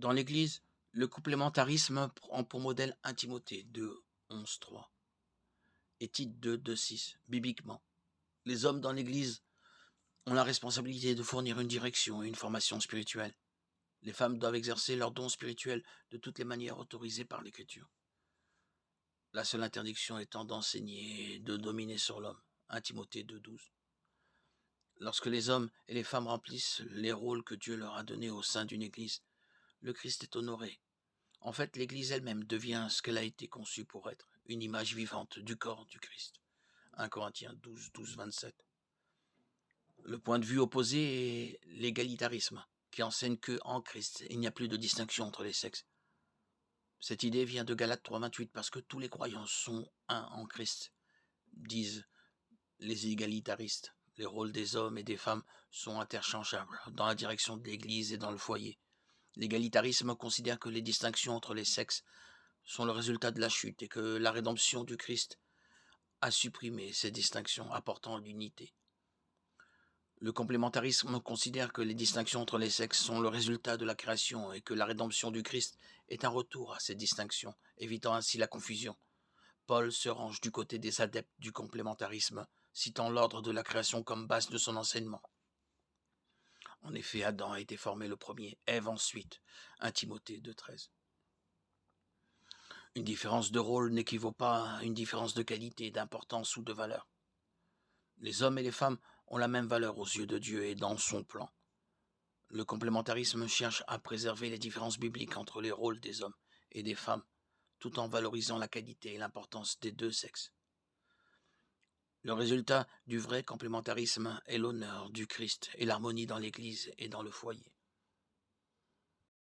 Dans l'Église, le complémentarisme prend pour modèle 1 Timothée 2, 11, 3 et Tite 2, 2, 6. Bibliquement, les hommes dans l'Église ont la responsabilité de fournir une direction et une formation spirituelle. Les femmes doivent exercer leurs dons spirituels de toutes les manières autorisées par l'Écriture. La seule interdiction étant d'enseigner et de dominer sur l'homme. 1 Timothée 2, 12. Lorsque les hommes et les femmes remplissent les rôles que Dieu leur a donnés au sein d'une Église, le Christ est honoré. En fait, l'Église elle-même devient ce qu'elle a été conçue pour être, une image vivante du corps du Christ. 1 Corinthiens 12, 12, 27. Le point de vue opposé est l'égalitarisme, qui enseigne que en Christ, il n'y a plus de distinction entre les sexes. Cette idée vient de Galates 3, 28, parce que tous les croyants sont un en Christ, disent les égalitaristes. Les rôles des hommes et des femmes sont interchangeables dans la direction de l'Église et dans le foyer. L'égalitarisme considère que les distinctions entre les sexes sont le résultat de la chute et que la rédemption du Christ a supprimé ces distinctions, apportant l'unité. Le complémentarisme considère que les distinctions entre les sexes sont le résultat de la création et que la rédemption du Christ est un retour à ces distinctions, évitant ainsi la confusion. Paul se range du côté des adeptes du complémentarisme, citant l'ordre de la création comme base de son enseignement. En effet, Adam a été formé le premier, Ève ensuite. 1 Timothée 2,13. Une différence de rôle n'équivaut pas à une différence de qualité, d'importance ou de valeur. Les hommes et les femmes ont la même valeur aux yeux de Dieu et dans son plan. Le complémentarisme cherche à préserver les différences bibliques entre les rôles des hommes et des femmes, tout en valorisant la qualité et l'importance des deux sexes. Le résultat du vrai complémentarisme est l'honneur du Christ et l'harmonie dans l'Église et dans le foyer.